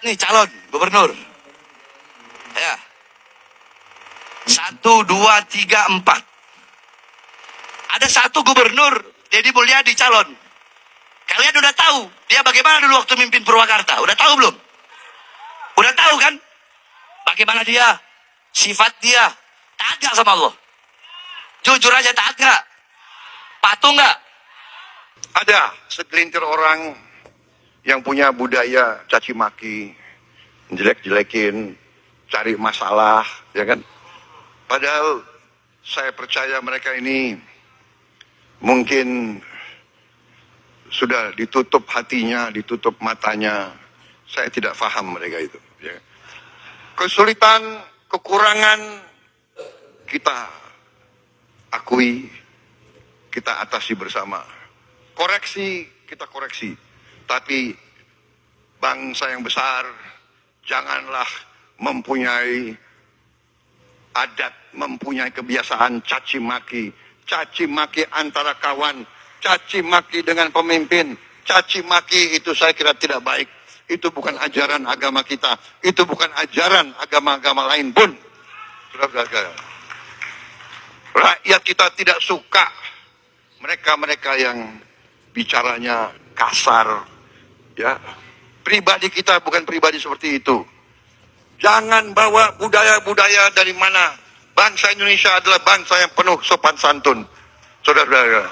nih calon gubernur. Ya. 1, 2, 3, 4. Ada satu gubernur, Deddy Mulyadi calon. Kalian udah tahu dia bagaimana dulu waktu mimpin Purwakarta? Udah tahu belum? Udah tahu kan? Bagaimana dia? Sifat dia taat gak sama Allah? Jujur aja, taat gak? Patuh gak? Ada segelintir orang yang punya budaya caci maki, jelek-jelekin, cari masalah, ya kan? Padahal saya percaya mereka ini mungkin sudah ditutup hatinya, ditutup matanya. Saya tidak paham mereka itu. Ya. Kesulitan, kekurangan kita akui, kita atasi bersama. Koreksi, kita koreksi. Tapi bangsa yang besar janganlah mempunyai adat, mempunyai kebiasaan caci maki antara kawan, caci maki dengan pemimpin, caci maki itu saya kira tidak baik. Itu bukan ajaran agama kita, itu bukan ajaran agama-agama lain pun. Saudara-saudara, rakyat kita tidak suka mereka-mereka yang bicaranya kasar, ya. Pribadi kita bukan pribadi seperti itu. Jangan bawa budaya-budaya dari mana. Bangsa Indonesia adalah bangsa yang penuh sopan santun. Saudara-saudara,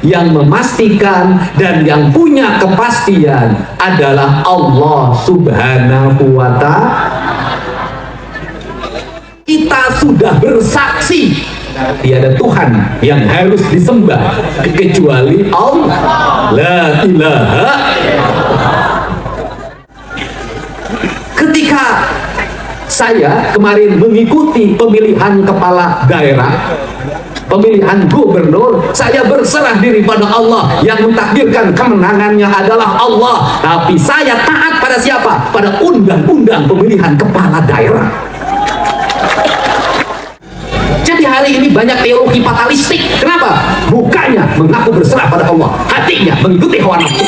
yang memastikan dan yang punya kepastian adalah Allah Subhanahu wa Ta'ala. Kita sudah bersaksi tiada Tuhan yang harus disembah kecuali Allah. La ilaha. Ketika saya kemarin mengikuti pemilihan kepala daerah, pemilihan gubernur, saya berserah diri pada Allah. Yang mentakdirkan kemenangannya adalah Allah. Tapi saya taat pada siapa? Pada undang-undang pemilihan kepala daerah. Jadi hari ini banyak teologi fatalistik. Kenapa? Bukannya mengaku berserah pada Allah, hatinya mengikuti hawa nafsu.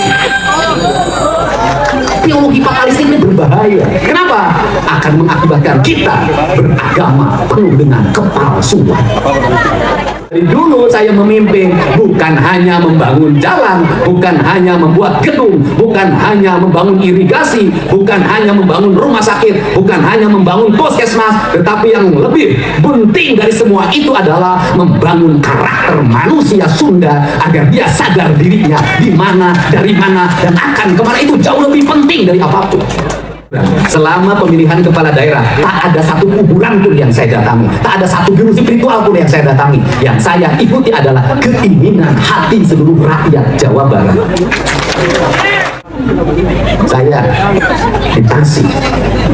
Teologi fatalistik ini berbahaya. Kenapa? Akan mengakibatkan kita beragama penuh dengan kepalsuan. Dari dulu saya memimpin bukan hanya membangun jalan, bukan hanya membuat gedung, bukan hanya membangun irigasi, bukan hanya membangun rumah sakit, bukan hanya membangun puskesmas, tetapi yang lebih penting dari semua itu adalah membangun karakter manusia Sunda agar dia sadar dirinya di mana, dari mana, dan akan kemana. Itu jauh lebih penting dari apapun. Selama pemilihan kepala daerah, tak ada satu kuburan pun yang saya datangi, tak ada satu guru spiritual pun yang saya datangi. Yang saya ikuti adalah keinginan hati seluruh rakyat Jawa Barat. Saya ditasi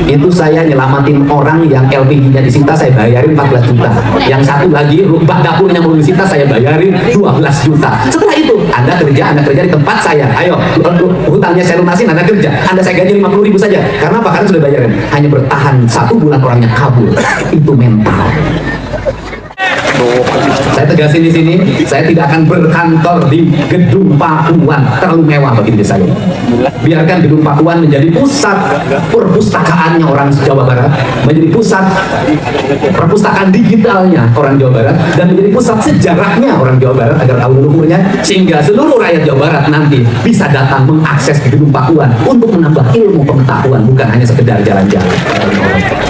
itu, saya nyelamatin orang yang LPG-nya disita, saya bayarin 14 juta. Yang satu lagi bak dapurnya mau disita, saya bayarin 12 juta. Setelah itu Anda kerja di tempat saya, ayo hutangnya saya lunasin, Anda kerja, Anda saya gaji 50.000 saja. Karena apa? Karena sudah bayarin. Hanya bertahan 1 bulan orangnya kabur. Itu mental. Saya tegasin di sini, saya tidak akan berkantor di Gedung Pakuan, terlalu mewah bagi diri saya. Biarkan Gedung Pakuan menjadi pusat perpustakaannya orang Jawa Barat, menjadi pusat perpustakaan digitalnya orang Jawa Barat, dan menjadi pusat sejarahnya orang Jawa Barat agar tahu leluhurnya, sehingga seluruh rakyat Jawa Barat nanti bisa datang mengakses Gedung Pakuan untuk menambah ilmu pengetahuan, bukan hanya sekedar jalan-jalan.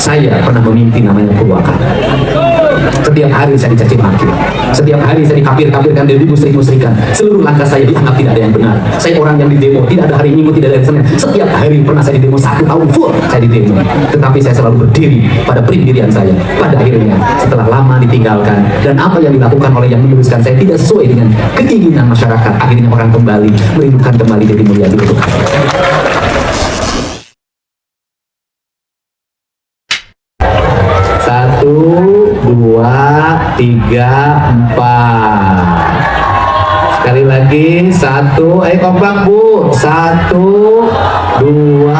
Saya pernah memimpin namanya Purwakarta. Setiap hari saya dicaci maki, setiap hari saya dikafir-kafirkan dan dimusrik-musrikan. Seluruh langkah saya dianggap tidak ada yang benar. Saya orang yang di demo, tidak ada hari Minggu, tidak ada hari Senin. Setiap hari pernah saya di demo, 1 tahun full saya di demo. Tetapi saya selalu berdiri pada pendirian saya. Pada akhirnya setelah lama ditinggalkan dan apa yang dilakukan oleh yang meneruskan saya tidak sesuai dengan keinginan masyarakat, akhirnya orang kembali merindukan kembali Deddy Mulyadi untuk 1, 2, 3, 4. Sekali lagi 1, ayo kompak Bu. 1, 2,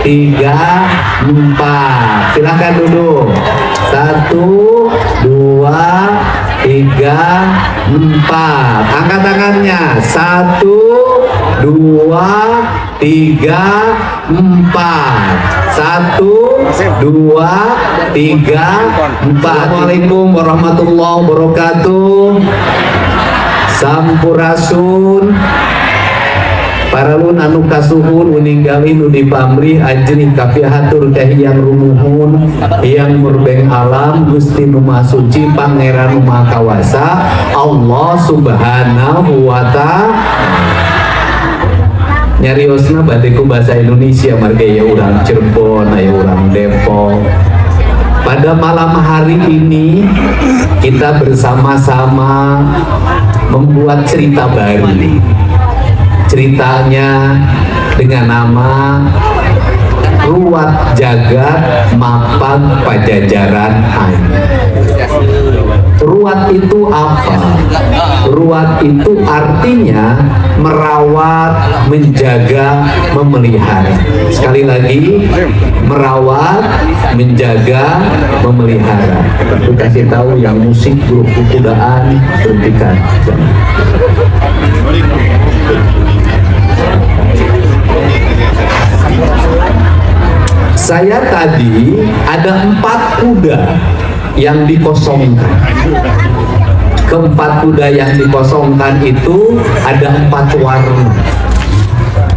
3, 4. Silakan duduk. 1, 2, 3, 4. Angkat tangannya. 1, 2, 3, 4. 1, 2, 3, 4. Assalamualaikum warahmatullahi wabarakatuh. Sampurasun. Paralun anu kasuhun uninggali nu dipamrih ajrih kapihatur yang rumuhun yang murbeng alam Gusti nu Maha Suci Pangeran nu Maha Kawasa Allah Subhanahu wa Ta'ala. Nyariosna batiku bahasa Indonesia marga ya urang Cirebon, ya urang Depok. Pada malam hari ini kita bersama-sama membuat cerita baru. Ceritanya dengan nama Ruwat Jagat Mapag Pajajaran Anyar. Ruwat itu apa? Ruwat itu artinya merawat, menjaga, memelihara. Sekali lagi, merawat, menjaga, memelihara. Aku kasih tahu yang musik grup kudaan berhentikan. Saya tadi ada 4 kuda yang dikosongkan. Keempat kuda yang dikosongkan itu ada 4 warna.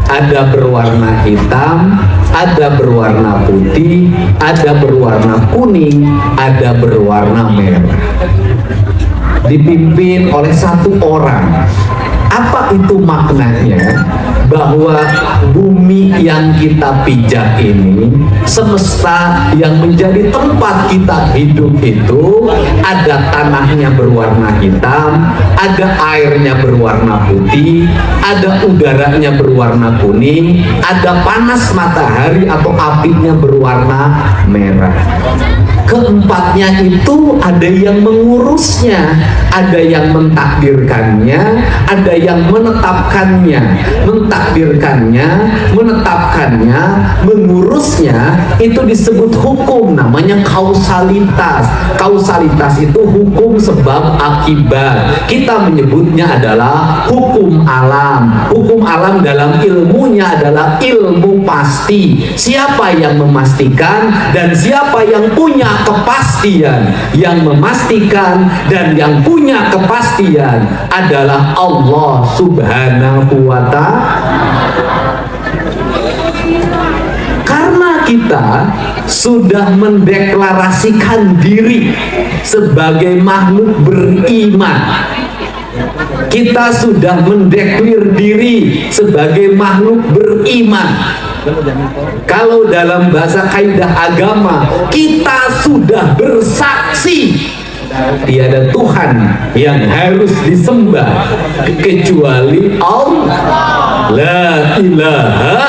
Ada berwarna hitam, ada berwarna putih, ada berwarna kuning, ada berwarna merah. Dipimpin oleh 1 orang. Apa itu maknanya? Bahwa bumi yang kita pijak ini, semesta yang menjadi tempat kita hidup itu, ada tanahnya berwarna hitam, ada airnya berwarna putih, ada udaranya berwarna kuning, ada panas matahari atau apinya berwarna merah. Keempatnya itu ada yang mengurusnya, ada yang mentakdirkannya, ada yang menetapkannya. Mentakdirkannya, menetapkannya, mengurusnya, itu disebut hukum, namanya kausalitas. Kausalitas itu hukum sebab akibat. Kita menyebutnya adalah hukum alam. Hukum alam dalam ilmunya adalah ilmu pasti. Siapa yang memastikan dan siapa yang punya kepastian? Yang memastikan dan yang punya kepastian adalah Allah Subhanahu wa Ta'ala. Karena kita sudah mendeklarasikan diri sebagai makhluk beriman, kita sudah mendeklir diri sebagai makhluk beriman. Kalau dalam bahasa kaidah agama, kita sudah bersaksi tiada Tuhan yang harus disembah kecuali Allah. La ilaha.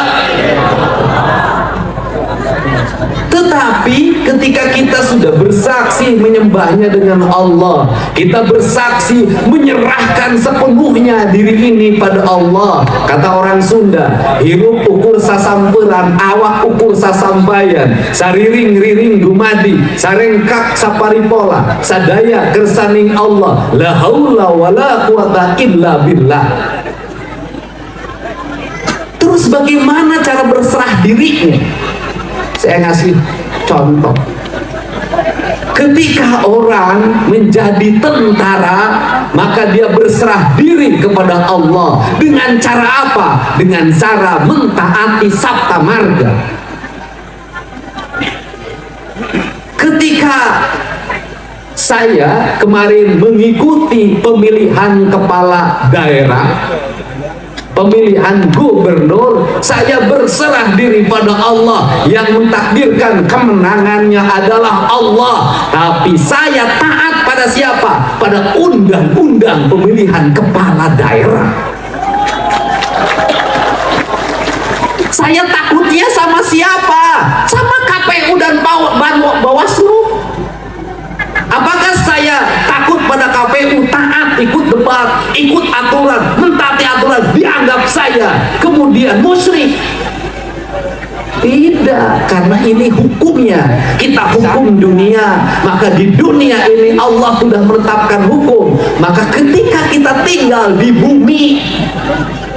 Tetapi ketika kita sudah bersaksi menyembahnya dengan Allah, kita bersaksi menyerahkan sepenuhnya diri ini pada Allah. Kata orang Sunda, hirup ukur sasamperan, awak ukur sasampayan, sariring riring dumadi, sarengkak saparipola, sadaya kersaning Allah, la haula wala quwata illa billah. Terus bagaimana cara berserah dirinya? Saya ngasih contoh. Ketika orang menjadi tentara, maka dia berserah diri kepada Allah. Dengan cara apa? Dengan cara mentaati sabta marga. Ketika saya kemarin mengikuti pemilihan kepala daerah, pemilihan gubernur, saya berserah diri pada Allah. Yang mentakdirkan kemenangannya adalah Allah. Tapi saya taat pada siapa? Pada undang-undang pemilihan kepala daerah. Saya takutnya sama siapa? Sama KPU dan Bawaslu. Apakah saya takut pada KPU, taat, ikut debat, ikut aturan, mentaati aturan, dianggap saya kemudian musyrik? Tidak, karena ini hukumnya. Kita hukum dunia, maka di dunia ini Allah sudah menetapkan hukum. Maka ketika kita tinggal di bumi,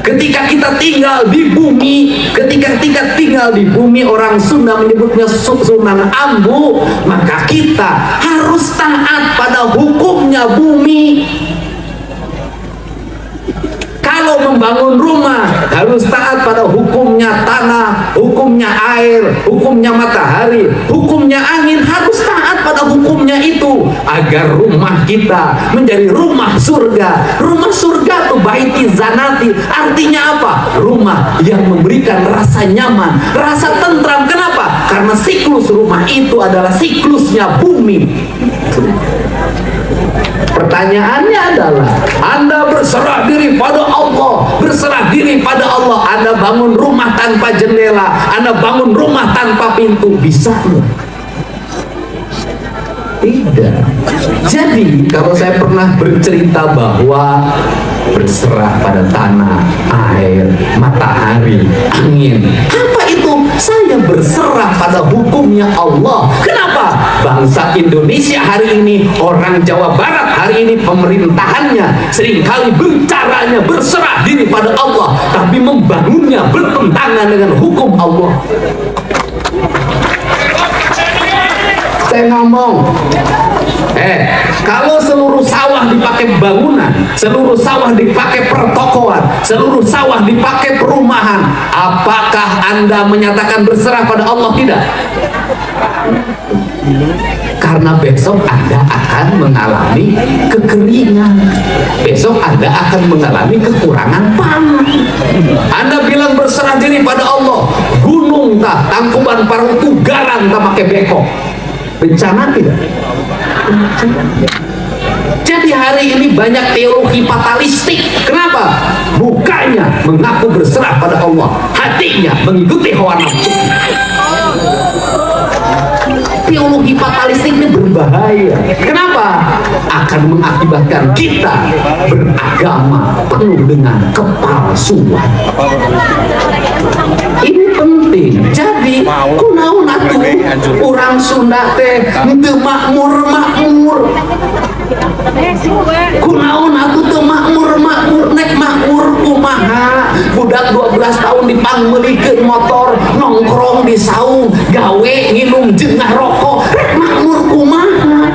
Ketika kita tinggal di bumi, orang Sunda menyebutnya Sunan Ambu, maka kita harus taat pada hukumnya bumi. Kalau membangun rumah harus taat pada hukumnya tanah, hukumnya air, hukumnya matahari, hukumnya angin, harus taat pada hukumnya itu agar rumah kita menjadi rumah surga. Rumah surga itu baiti zanati, artinya apa? Rumah yang memberikan rasa nyaman, rasa tentram. Kenapa? Karena siklus rumah itu adalah siklusnya bumi. Pertanyaannya adalah, Anda berserah diri pada Allah, Anda bangun rumah tanpa jendela, Anda bangun rumah tanpa pintu, bisa nggak? Tidak. Jadi kalau saya pernah bercerita bahwa berserah pada tanah, air, matahari, angin, apa itu? Saya berserah pada hukumnya Allah. Kenapa? Bangsa Indonesia hari ini, orang Jawa Barat hari ini, pemerintahannya seringkali bercaranya berserah diri pada Allah, tapi membangunnya bertentangan dengan hukum Allah. Saya ngomong, kalau seluruh sawah dipakai bangunan, seluruh sawah dipakai pertokoan, seluruh sawah dipakai perumahan, apakah Anda menyatakan berserah pada Allah? Tidak. Karena besok Anda akan mengalami kekeringan, besok Anda akan mengalami kekurangan pangan. Anda bilang berserah diri pada Allah, gunung tak, Tangkuban Parahu itu garang tak pakai bekok, bencana tidak? Jadi hari ini banyak teologi fatalistik. Kenapa? Bukannya mengaku berserah pada Allah, hatinya mengikuti hawa nafsu. Teologi fatalistik ini berbahaya. Kenapa? Akan mengakibatkan kita beragama penuh dengan kepalsuan. Ini penting. Jadi kunaon atuh orang Sunda teh teu makmur. Kunaon atuh teu makmur, nek makmur kumaha? Budak 12 tahun dipangmeulikeun motor, nongkrong di saung, gawe nginum jeungah rokok, rek makmur kumaha?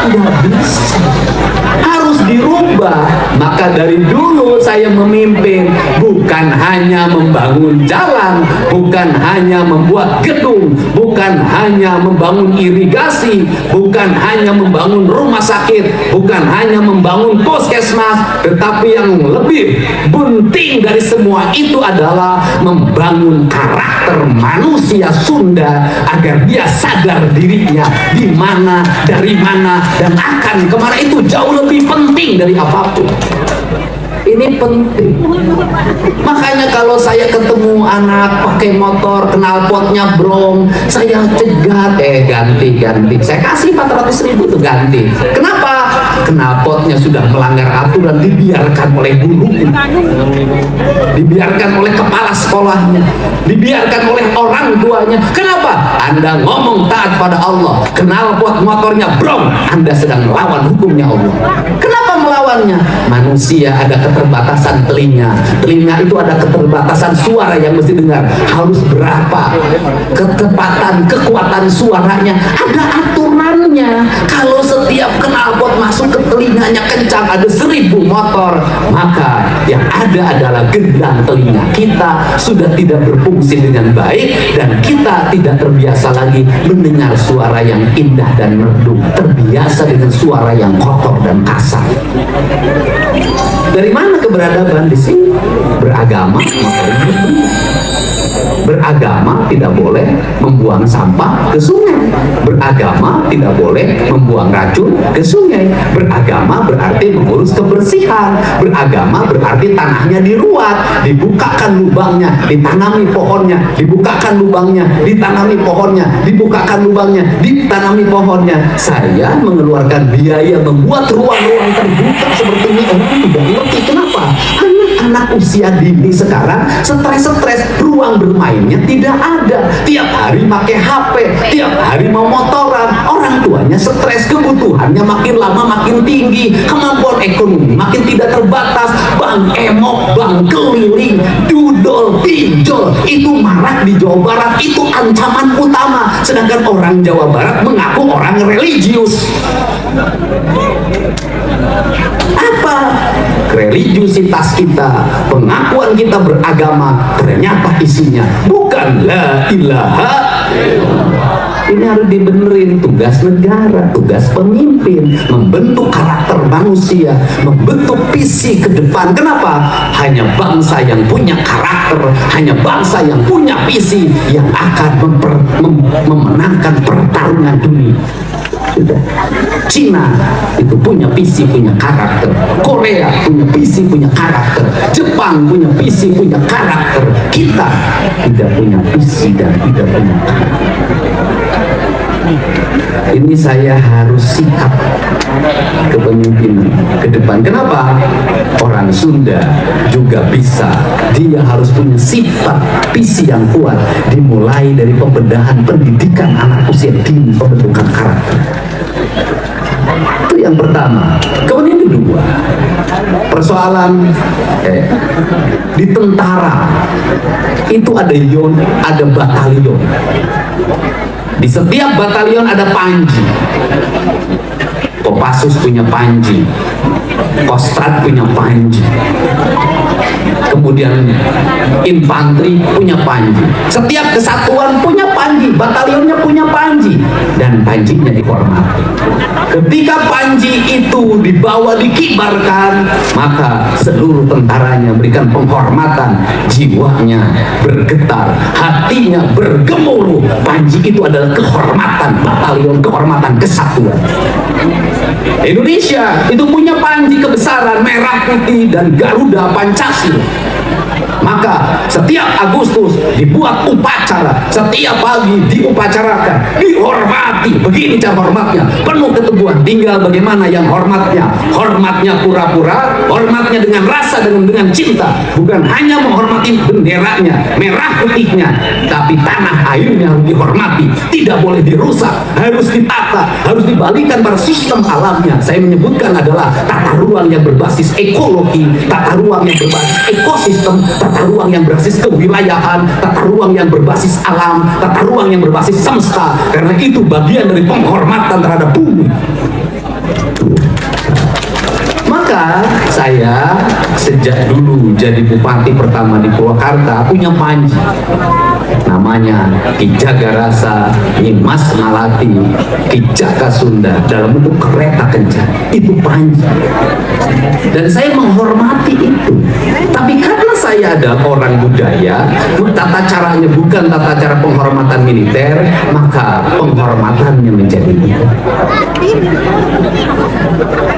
Tidak bisa. Harus dirubah. Maka dari dulu saya memimpin bukan hanya membangun jalan, bukan hanya membuat gedung, bukan hanya membangun irigasi, bukan hanya membangun rumah sakit, bukan hanya membangun puskesmas, tetapi yang lebih penting dari semua itu adalah membangun karakter manusia Sunda agar dia sadar dirinya di mana, dari mana, dan akan kemana. Itu jauh lebih penting dari apapun. Ini penting. Makanya kalau saya ketemu anak pakai motor knalpotnya brong, saya cegat, ganti. Saya kasih 400.000 tuh ganti. Kenapa? Knalpotnya sudah melanggar aturan, dibiarkan oleh gurunya, dibiarkan oleh kepala sekolahnya, dibiarkan oleh orang tuanya. Kenapa? Anda ngomong taat pada Allah, knalpot motornya brong, Anda sedang melawan hukumnya Allah. Kenapa melawannya? Manusia ada keterbatasan telinga itu ada keterbatasan suara yang mesti dengar, harus berapa kecepatan, kekuatan suaranya, ada aturannya. Kalau setiap knalpot masuk ke telinganya kencang, ada 1000 motor, maka yang ada adalah gendang telinga kita sudah tidak berfungsi dengan baik, dan kita tidak terbiasa lagi mendengar suara yang indah dan merdu, terbiasa dengan suara yang kotor dan kasar. Dari mana keberadaban di sini? Beragama, beragama tidak boleh membuang sampah ke sungai. Beragama tidak boleh membuang racun ke sungai. Beragama berarti mengurus kebersihan. Beragama berarti tanahnya diruat, dibukakan lubangnya, ditanami pohonnya, dibukakan lubangnya, ditanami pohonnya, dibukakan lubangnya, ditanami pohonnya. Saya mengeluarkan biaya membuat ruang-ruang terbuka seperti ini, orang tidak ngerti. Kenapa? Karena anak usia dini sekarang stres, ruang bermainnya tidak ada. Tiap hari pakai HP, tiap hari mau motoran. Orang tuanya stres, kebutuhannya makin lama makin tinggi, kemampuan ekonomi makin tidak terbatas. Bang emok, bang keliling, dudol, pinjol itu marak di Jawa Barat, itu ancaman utama. Sedangkan orang Jawa Barat mengaku orang religius. Apa religiusitas kita, pengakuan kita beragama, ternyata isinya bukan la ilaha illallah. Ini harus dibenerin. Tugas negara, tugas pemimpin, membentuk karakter manusia, membentuk visi ke depan. Kenapa? Hanya bangsa yang punya karakter, hanya bangsa yang punya visi yang akan memenangkan pertarungan dunia. Sudah. Cina itu punya visi, punya karakter. Korea punya visi, punya karakter. Jepang punya visi, punya karakter. Kita tidak punya visi dan tidak punya karakter. Ini saya harus sikap kepemimpinan ke depan. Kenapa? Orang Sunda juga bisa. Dia harus punya sifat visi yang kuat. Dimulai dari pembedahan pendidikan anak usia dini, pembentukan karakter. Itu yang pertama. Kemudian yang kedua, persoalan di tentara itu ada yon, ada batalion. Di setiap batalion ada panji. Kopassus punya panji, Kostrat punya panji, kemudian infanteri punya panji. Setiap kesatuan punya panji, batalionnya punya panji, dan panjinya dihormati. Ketika panji itu dibawa, dikibarkan, maka seluruh tentaranya berikan penghormatan, jiwanya bergetar, hatinya bergemuruh. Panji itu adalah kehormatan batalion, kehormatan kesatuan. Indonesia itu punya panji kebesaran, merah putih dan Garuda Pancasila. Maka setiap Agustus dibuat upacara, setiap pagi diupacarakan, dihormati. Begini cara hormatnya, penuh keteguhan. Tinggal bagaimana yang hormatnya. Hormatnya pura-pura, hormatnya dengan rasa, dengan cinta. Bukan hanya menghormati benderanya, merah putihnya, tapi tanah airnya harus dihormati. Tidak boleh dirusak, harus ditata, harus dibalikan pada sistem alamnya. Saya menyebutkan adalah tata ruang yang berbasis ekologi, tata ruang yang berbasis ekosistem, tata ruang yang berbasis kewilayahan, tata ruang yang berbasis alam, tata ruang yang berbasis semesta. Karena itu bagian dari penghormatan terhadap bumi. Maka saya sejak dulu jadi bupati pertama di Purwakarta punya panji. Namanya Ki Jagarasa Nyimas Malati Ki Jaka Sunda, dalam bentuk kereta kencana. Itu panji. Dan saya menghormati itu. Tapi karena saya ada orang budaya, tata caranya bukan tata cara penghormatan militer, maka penghormatannya menjadi itu.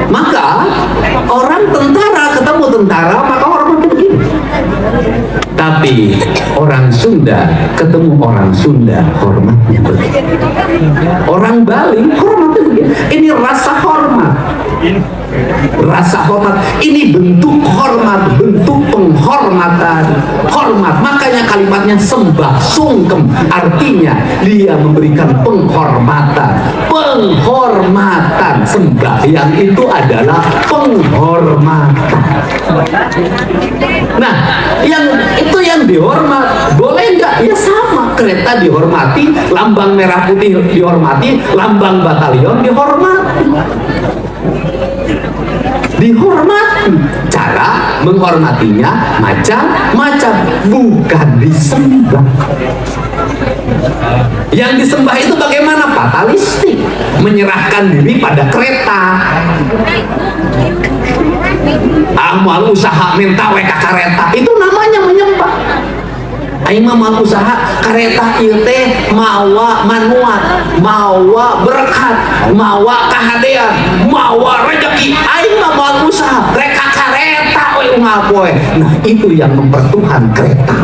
Maka orang tentara ketemu tentara, maka hormatnya begini. Tapi orang Sunda ketemu orang Sunda, hormatnya begini. Orang Bali hormatnya begini. Ini rasa hormat. Rasa hormat ini bentuk hormat, bentuk penghormatan, hormat. Makanya kalimatnya sembah sungkem, artinya dia memberikan penghormatan. Penghormatan, sembahyang itu adalah penghormatan. Nah, yang itu yang dihormat, boleh nggak? Ya sama, kereta dihormati, lambang merah putih dihormati, lambang batalion dihormati. Dihormati. Cara menghormatinya macam-macam, bukan disembah. Yang disembah itu bagaimana? Fatalistik, menyerahkan diri pada kereta. Amal usaha minta weka kereta, itu namanya menyembah. Aing mah usaha kereta ieu teh mawa manuat, mawa berkat, mawa kahadean, mawa rezeki. Aing mah usaha reka kereta we unggal poe. Nah, itu yang mempertuhan kereta.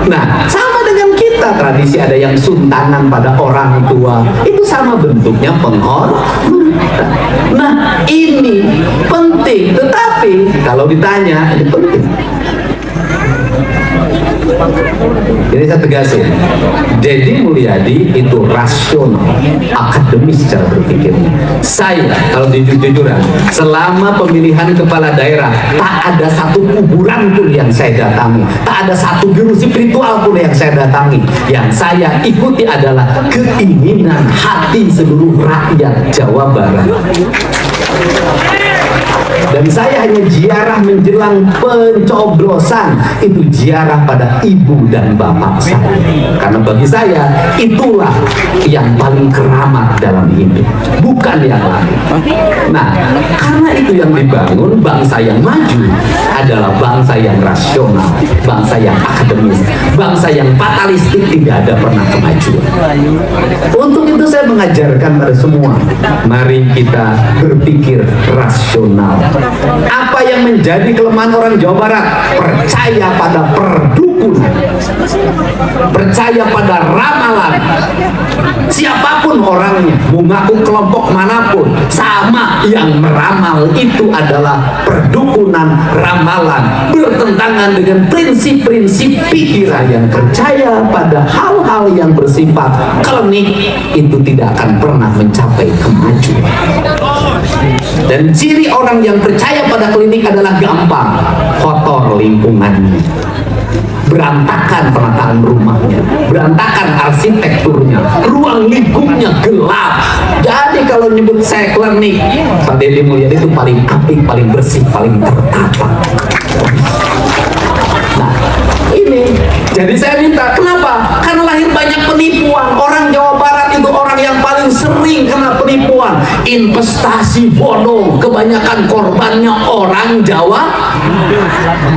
Nah, sama dengan kita. ada tradisi, ada yang suntanan pada orang tua. Itu sama bentuknya penghormatan. Nah, ini penting, tetapi kalau ditanya, ini penting. Jadi saya tegasin, Deddy Mulyadi itu rasional, akademis cara berpikirnya. Saya, kalau jujur-jujuran, selama pemilihan kepala daerah, tak ada satu kuburan pun yang saya datangi, tak ada satu guru spiritual pun yang saya datangi. Yang saya ikuti adalah keinginan hati seluruh rakyat Jawa Barat. Dan saya hanya ziarah menjelang pencoblosan, itu ziarah pada ibu dan bapak saya. Karena bagi saya itulah yang paling keramat dalam hidup, bukan yang lain. Nah, karena itu yang dibangun bangsa yang maju adalah bangsa yang rasional, bangsa yang akademis, bangsa yang fatalistik, tidak ada pernah kemajuan. Untuk itu saya mengajarkan pada semua, mari kita berpikir rasional. Apa yang menjadi kelemahan orang Jawa Barat? Percaya pada perdukunan, percaya pada ramalan. Siapapun orangnya, mengaku kelompok manapun, sama yang meramal itu adalah perdukunan, ramalan, bertentangan dengan prinsip-prinsip pikiran. Yang percaya pada hal-hal yang bersifat klinik itu tidak akan pernah mencapai kemajuan. Dan ciri orang yang percaya pada klinik adalah gampang kotor lingkungannya, berantakan penataan rumahnya, berantakan arsitekturnya, ruang lingkupnya gelap. Jadi kalau nyebut saya klinik, Pak Deddy Mulyadi itu paling apik, paling bersih, paling tertata. Nah, ini jadi saya minta, kenapa? Karena lahir banyak penipuan. Orang Jawa Barat itu orang yang paling sering kena penipuan, investasi bodong. Kebanyakan korbannya orang Jawa,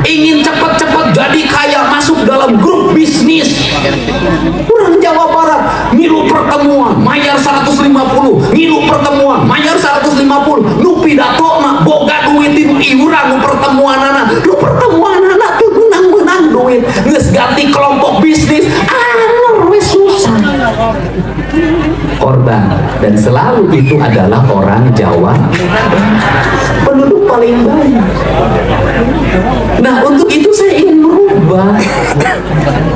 ingin cepat-cepat jadi kaya, masuk dalam grup bisnis. Orang Jawa Barat ngilu pertemuan mayar 150, ngilu pertemuan mayar 150, lu pidato mak boga duitin iuran, lu pertemuan anak tuh menang duit, nges ganti kelompok bisnis, wes susah. Korban, dan selalu itu adalah orang Jawa, penduduk paling banyak. Nah, untuk itu saya ingin merubah.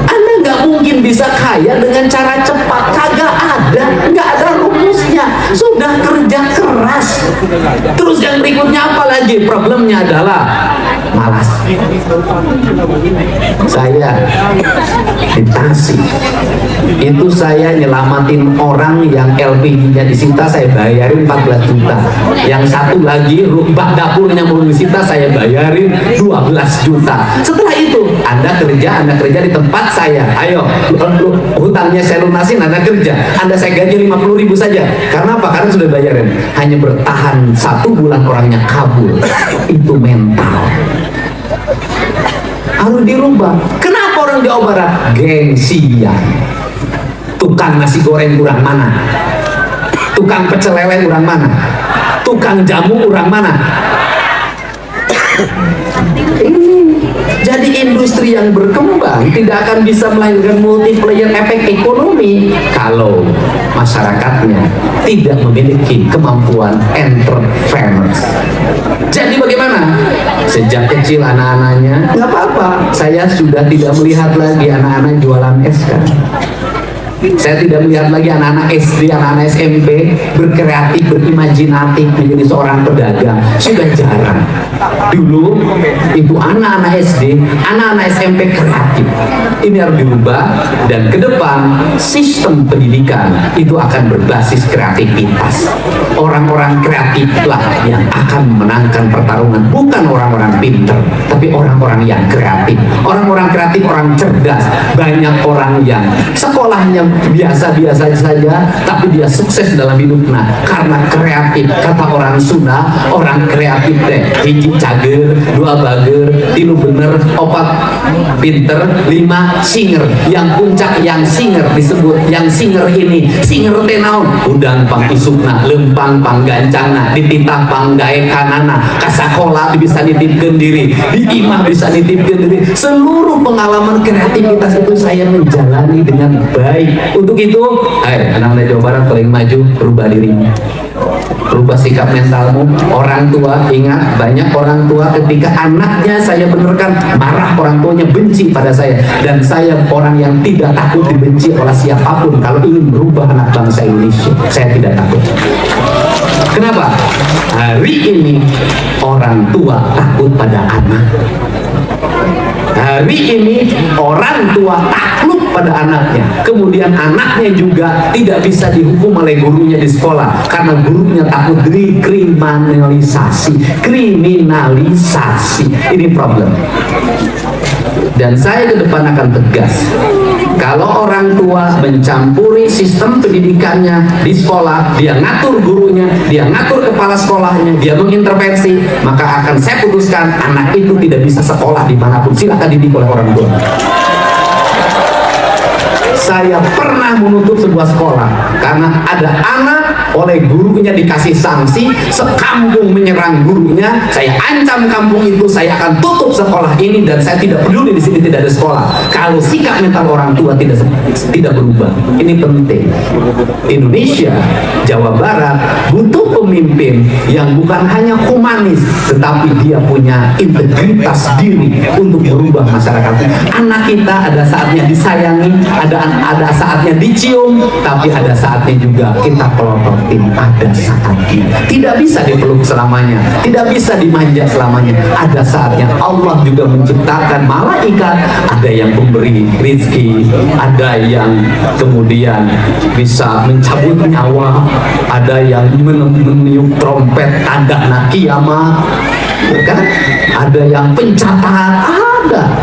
Anda nggak mungkin bisa kaya dengan cara cepat, kagak ada, nggak ada rumusnya. Sudah kerja keras. Terus yang berikutnya apa lagi? Problemnya adalah malas. Saya di Tasik itu saya nyelamatin orang yang LPG-nya disita, saya bayarin 14 juta. Yang satu lagi bak dapurnya mau disita, saya bayarin 12 juta. Setelah itu Anda kerja di tempat saya, ayo hutangnya saya lunasin, Anda kerja, Anda saya gaji 50.000 saja. Karena apa? Karena sudah bayarin. Hanya bertahan 1 bulan orangnya kabur. Itu mental harus dirubah. Kenapa orang Jawa Barat gengsian? Tukang nasi goreng kurang mana? Tukang pecel lele kurang mana? Tukang jamu kurang mana? Ini jadi industri yang berkembang tidak akan bisa melahirkan multiplier efek ekonomi kalau masyarakatnya tidak memiliki kemampuan entrepreneurs. Jadi bagaimana? Sejak kecil anak-anaknya, nggak apa-apa, saya sudah tidak melihat lagi anak-anak jualan es kan. Saya tidak melihat lagi anak-anak SD, anak-anak SMP berkreatif, berimajinatif menjadi seorang pedagang. Sudah jarang. Dulu itu anak-anak SD, anak-anak SMP kreatif. Ini harus dirubah, dan ke depan sistem pendidikan itu akan berbasis kreativitas. Orang-orang kreatiflah yang akan memenangkan pertarungan, bukan orang-orang pinter, tapi orang-orang yang kreatif. Orang-orang kreatif, orang cerdas. Banyak orang yang sekolahnya biasa-biasa saja, tapi dia sukses dalam hidup. Nah, karena kreatif. Kata orang Sunda, orang kreatif teh hiji cager, 2 bager, 3 bener, 4 pinter, 5 singer. Yang puncak yang singer disebut yang singer ini singer teh naon udang pang isukna lempang pang gancangna dititah pang gae kanana ka sakola bisa nitipkeun diri di imah bisa nitipkeun diri. Seluruh pengalaman kreativitas itu saya menjalani dengan baik. Untuk itu anak-anak Jawa Barat paling maju, rubah dirimu, rubah sikap mentalmu. Orang tua, ingat, banyak orang tua ketika anaknya saya benarkan marah, orang tuanya benci pada saya, dan saya orang yang tidak takut dibenci oleh siapapun. Kalau ingin berubah anak bangsa Indonesia, saya tidak takut. Kenapa? Hari ini orang tua takut pada anak. Hari ini orang tua takluk pada anaknya, kemudian anaknya juga tidak bisa dihukum oleh gurunya di sekolah karena gurunya takut dikriminalisasi. Ini problem. Dan saya ke depan akan tegas, kalau orang tua mencampuri sistem pendidikannya di sekolah, dia ngatur gurunya, dia ngatur kepala sekolahnya, dia mengintervensi, maka akan saya putuskan anak itu tidak bisa sekolah dimanapun. Silakan didik oleh orang tua. Saya pernah menutup sebuah sekolah karena ada anak oleh gurunya dikasih sanksi, sekampung menyerang gurunya. Saya ancam kampung itu, saya akan tutup sekolah ini, dan saya tidak peduli di sini tidak ada sekolah. Kalau sikap mental orang tua tidak berubah, ini penting. Indonesia, Jawa Barat butuh pemimpin yang bukan hanya humanis, tetapi dia punya integritas diri untuk merubah masyarakat. Anak kita ada saatnya disayangi, ada saatnya dicium, tapi ada saatnya juga kita pelototin. Ada saatnya tidak bisa dipeluk selamanya, tidak bisa dimanja selamanya. Ada saatnya Allah juga menciptakan malaikat, ada yang memberi rizki, ada yang kemudian bisa mencabut nyawa, ada yang meniup trompet tanda kiamat, kan? Ada yang pencatat.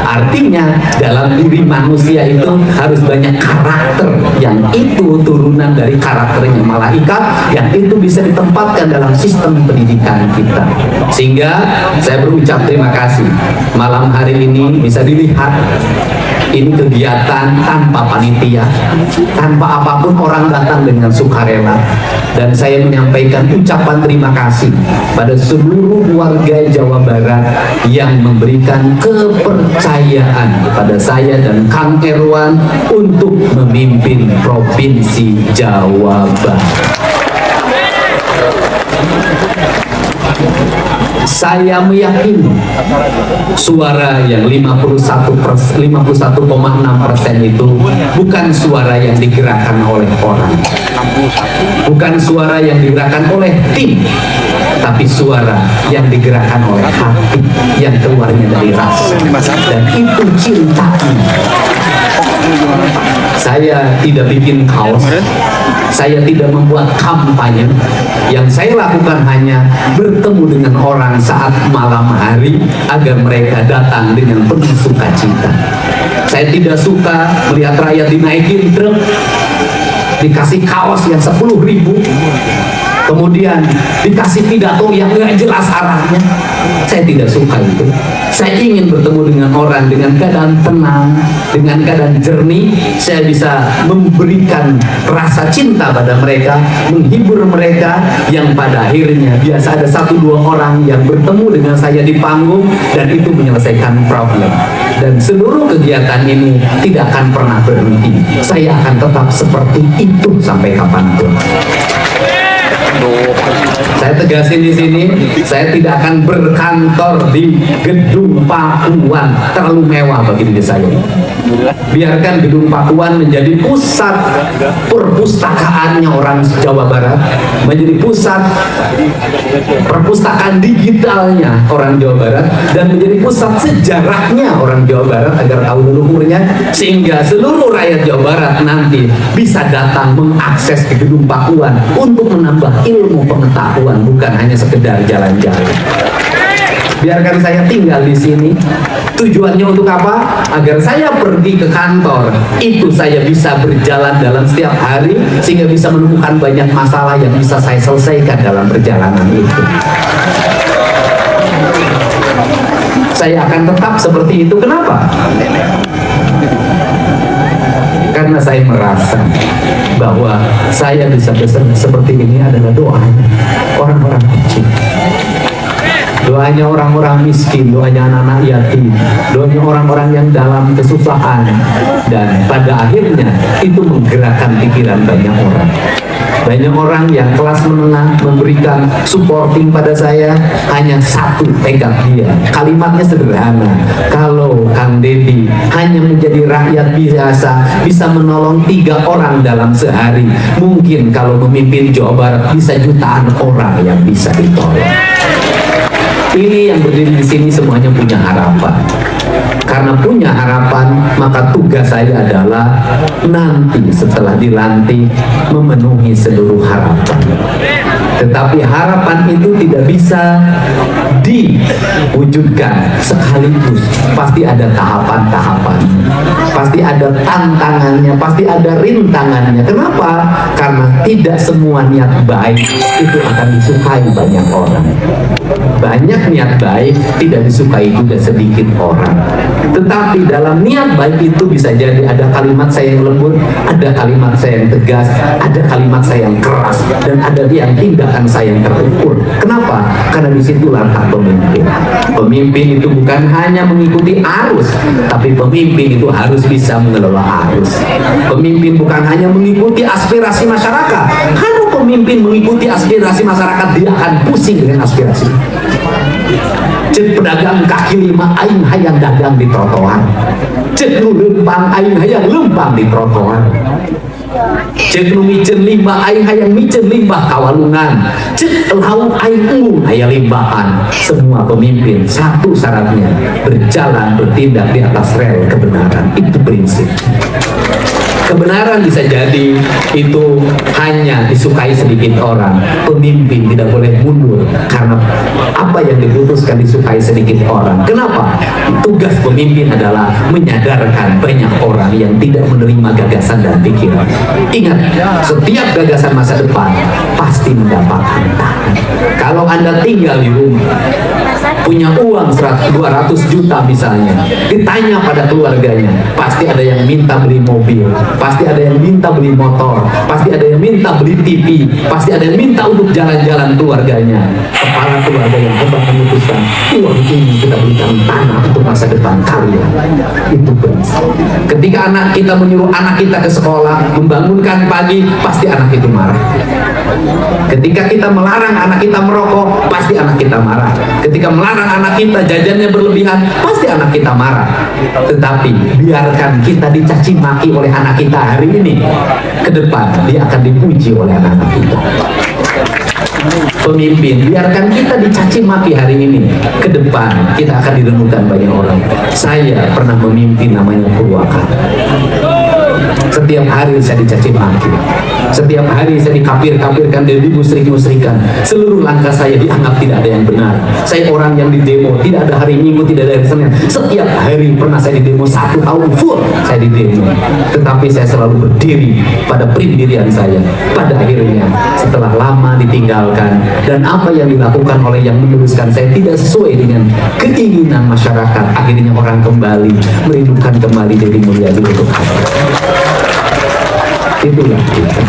Artinya dalam diri manusia itu harus banyak karakter, yang itu turunan dari karakternya malaikat, yang itu bisa ditempatkan dalam sistem pendidikan kita. Sehingga saya berucap terima kasih. Malam hari ini bisa dilihat, ini kegiatan tanpa panitia, tanpa apapun, orang datang dengan sukarela, dan saya menyampaikan ucapan terima kasih pada seluruh warga Jawa Barat yang memberikan kepercayaan kepada saya dan Kang Erwan untuk memimpin Provinsi Jawa Barat. Saya meyakini suara yang 51,6% itu bukan suara yang digerakkan oleh orang, bukan suara yang digerakkan oleh tim, tapi suara yang digerakkan oleh hati yang keluarnya dari rasa, dan itu cinta. Saya tidak bikin kaos, saya tidak membuat kampanye. Yang saya lakukan hanya bertemu dengan orang saat malam hari agar mereka datang dengan penuh sukacita. Saya tidak suka melihat rakyat dinaikin truk, dikasih kaos yang 10.000, kemudian dikasih pidato yang nggak jelas arahnya. Saya tidak suka itu. Saya ingin bertemu dengan orang dengan keadaan tenang, dengan keadaan jernih. Saya bisa memberikan rasa cinta pada mereka, menghibur mereka, yang pada akhirnya biasa ada 1-2 orang yang bertemu dengan saya di panggung, dan itu menyelesaikan problem. Dan seluruh kegiatan ini tidak akan pernah berhenti. Saya akan tetap seperti itu sampai kapanpun. Saya tegasin di sini, saya tidak akan berkantor di gedung Pakuan, terlalu mewah bagi diri saya. Biarkan gedung Pakuan menjadi pusat perpustakaannya orang Jawa Barat, menjadi pusat perpustakaan digitalnya orang Jawa Barat, dan menjadi pusat sejarahnya orang Jawa Barat agar tahu leluhurnya, sehingga seluruh rakyat Jawa Barat nanti bisa datang mengakses ke gedung Pakuan untuk menambah ilmu pengetahuan, bukan hanya sekedar jalan-jalan. Biarkan saya tinggal di sini. Tujuannya untuk apa? Agar saya pergi ke kantor itu saya bisa berjalan dalam setiap hari, sehingga bisa menemukan banyak masalah yang bisa saya selesaikan dalam perjalanan itu. saya akan tetap seperti itu. Kenapa? Karena saya merasa bahwa saya bisa seperti ini adalah doanya orang-orang kecil, doanya orang-orang miskin, doanya anak-anak yatim, doanya orang-orang yang dalam kesusahan, dan pada akhirnya itu menggerakkan pikiran banyak orang. Banyak orang yang kelas menengah memberikan supporting pada saya hanya satu tekad dia. Kalimatnya sederhana. Kalau Kang Deddy hanya menjadi rakyat biasa, bisa menolong 3 orang dalam sehari, mungkin kalau memimpin Jawa Barat bisa jutaan orang yang bisa ditolong. Ini yang berdiri di sini semuanya punya harapan. Karena punya harapan, maka tugas saya adalah nanti setelah dilantik memenuhi seluruh harapan. Tetapi harapan itu tidak bisa diwujudkan sekaligus. Pasti ada tahapan-tahapan, pasti ada tantangannya, pasti ada rintangannya. Kenapa? Karena tidak semua niat baik itu akan disukai banyak orang. Banyak niat baik tidak disukai juga sedikit orang. Tetapi dalam niat baik itu bisa jadi ada kalimat saya yang lembut, ada kalimat saya yang tegas, ada kalimat saya yang keras, dan ada yang tindakan saya yang terukur. Kenapa? Karena disitulah hak pemimpin. Pemimpin itu bukan hanya mengikuti arus, tapi pemimpin itu harus bisa mengelola arus. Pemimpin bukan hanya mengikuti aspirasi masyarakat. Kalau pemimpin mengikuti aspirasi masyarakat, dia akan pusing dengan aspirasi. Cek pedagang kaki 5 aing hayang dagang di trotoar. Cek nu lempang aing hayang lempang di trotoar. Cek nu micen limbah aing hayang micen limbah kawalungan. Cek lauk aing embung aya limbahan. Semua pemimpin satu syaratnya berjalan bertindak di atas rel kebenaran. Itu prinsip. Kebenaran bisa jadi itu hanya disukai sedikit orang. Pemimpin tidak boleh mundur karena apa yang diputuskan disukai sedikit orang. Kenapa? Tugas pemimpin adalah menyadarkan banyak orang yang tidak menerima gagasan dan pikiran. Ingat, setiap gagasan masa depan pasti mendapat hantaran. Kalau Anda tinggal di rumah, punya uang 200 juta misalnya, ditanya pada keluarganya, pasti ada yang minta beli mobil, pasti ada yang minta beli motor, pasti ada yang minta beli TV, pasti ada yang minta untuk jalan-jalan keluarganya. Kepala keluarga yang hebat memutuskan, uang ini kita berikan tanah untuk masa depan kalian. Itu prinsip. Ketika anak kita menyuruh anak kita ke sekolah, membangunkan pagi, pasti anak itu marah. Ketika kita melarang anak kita merokok, pasti anak kita marah. Ketika melarang anak kita jajannya berlebihan, pasti anak kita marah. Tetapi biarkan kita dicaci maki oleh anak kita hari ini, ke depan dia akan dipuji oleh anak-anak kita. Pemimpin, biarkan kita dicaci maki hari ini, ke depan kita akan direnungkan banyak orang. Saya pernah memimpin namanya Purwakarta. Setiap hari saya dicaci maki, setiap hari saya dikafir-kafirkan dan dimusrik-musrikan. Seluruh langkah saya dianggap tidak ada yang benar. Saya orang yang didemo, tidak ada hari Minggu, tidak ada hari Senin. Setiap hari pernah saya didemo, 1 tahun full saya didemo. Tetapi saya selalu berdiri pada pendirian saya. Pada akhirnya setelah lama ditinggalkan dan apa yang dilakukan oleh yang meneruskan saya tidak sesuai dengan keinginan masyarakat, akhirnya orang kembali merindukan kembali Deddy Mulyadi untuk apa? Itulah kita.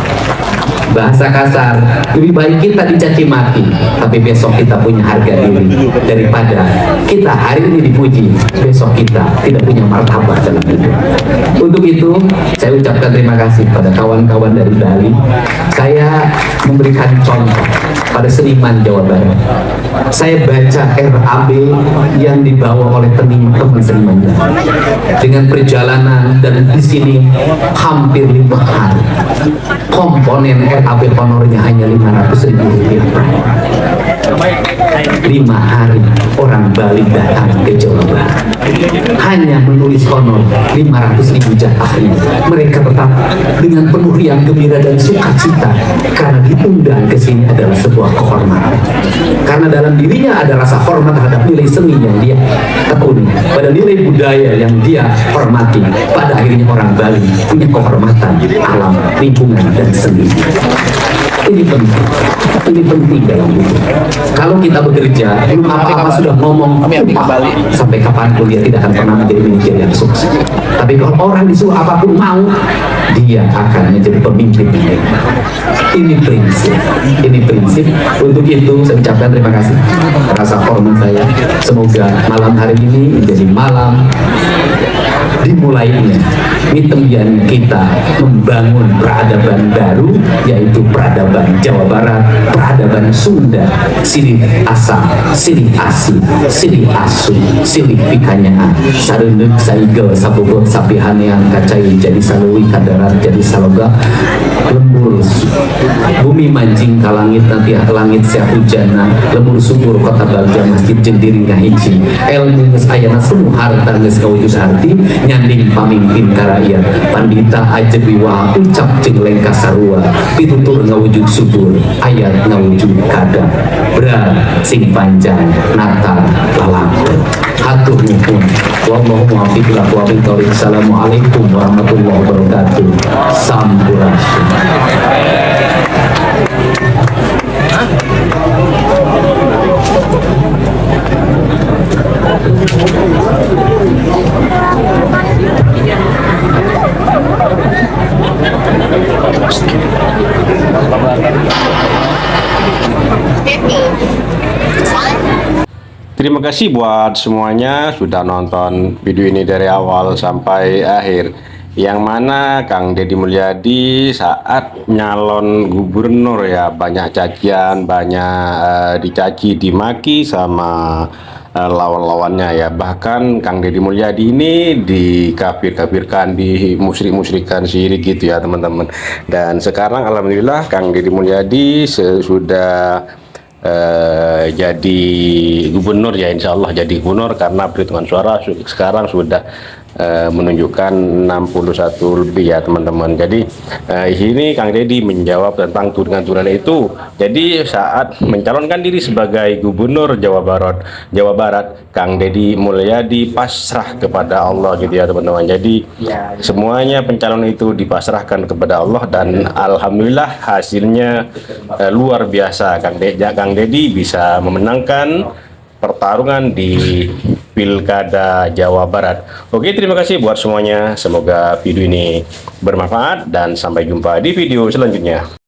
Bahasa kasar, lebih baik kita dicaci maki, tapi besok kita punya harga diri, daripada kita hari ini dipuji, besok kita tidak punya martabat dalam hidup. Untuk itu, saya ucapkan terima kasih pada kawan-kawan dari Bali. Saya memberikan contoh pada seniman Jawa Barat. Saya baca RAB yang dibawa oleh teman-teman seniman dengan perjalanan, dan di sini hampir 5 hari. Komponen RAB honornya hanya 500.000 rupiah. 5 hari orang Bali datang ke Jawa Barat hanya menulis honor 500.000 jatahnya. Mereka tetap dengan penuh riang gembira dan sukacita karena diundang ke sini adalah sebuah kehormatan. Karena dalam dirinya ada rasa hormat terhadap nilai seni yang dia tekuni, pada nilai budaya yang dia hormati. Pada akhirnya orang Bali punya kehormatan alam, lingkungan, dan seni. Ini penting. Ini penting dalam hidup. Kalau kita bekerja, belum apa-apa sudah ngomong upah, sampai kapanpun dia tidak akan pernah menjadi manajer yang sukses. Tapi kalau orang disuruh apapun mau, dia akan menjadi pemimpin yang hebat. Ini prinsip. Ini prinsip. Untuk itu saya ucapkan terima kasih. Rasa hormat saya. Semoga malam hari ini menjadi malam dimulainya mitembian kita membangun peradaban baru, yaitu peradaban Jawa Barat, peradaban Sunda, silih asa, silih asi, silih asu, silih pikanyaan, sarendeg saigel sabogot sapihanean kacai jadi saluwi kadarat jadi saloga lembur bumi mancing ka langit nanti langit sia hujana lembur subur kota bagja masjid jeung diri ngahiji ilmu geus ayana semu harta geus kawujud sarti nyanding pamimpin karaya pandita ajeg wiwaha ucap jeung lengkah sarua pitutur ngawujud subur ayat ngawujud kada berat sing panjang nata lalakun hatur nuhun wallahu muwaffiq ila aqwamit thoriq. Assalamualaikum warahmatullahi wabarakatuh. Sampurasun. Terima kasih buat semuanya sudah nonton video ini dari awal sampai akhir. Yang mana Kang Deddy Mulyadi saat nyalon gubernur ya banyak cacian, banyak dicaci, dimaki sama lawan-lawannya ya. Bahkan Kang Deddy Mulyadi ini dikafir-kafirkan, dimusyrik-musyrikan syirik gitu ya teman-teman. Dan sekarang alhamdulillah Kang Deddy Mulyadi sudah jadi gubernur ya, insya Allah jadi gubernur karena perhitungan suara sekarang sudah menunjukkan 61 lebih ya teman-teman. Jadi ini Kang Deddy menjawab tentang tudingan-tudingan itu. Jadi saat mencalonkan diri sebagai gubernur Jawa Barat, Kang Deddy Mulyadi pasrah kepada Allah gitu ya teman-teman. Jadi semuanya pencalonan itu dipasrahkan kepada Allah dan alhamdulillah hasilnya luar biasa. Kang Deddy bisa memenangkan pertarungan di Pilkada Jawa Barat. Oke, terima kasih buat semuanya. Semoga video ini bermanfaat dan sampai jumpa di video selanjutnya.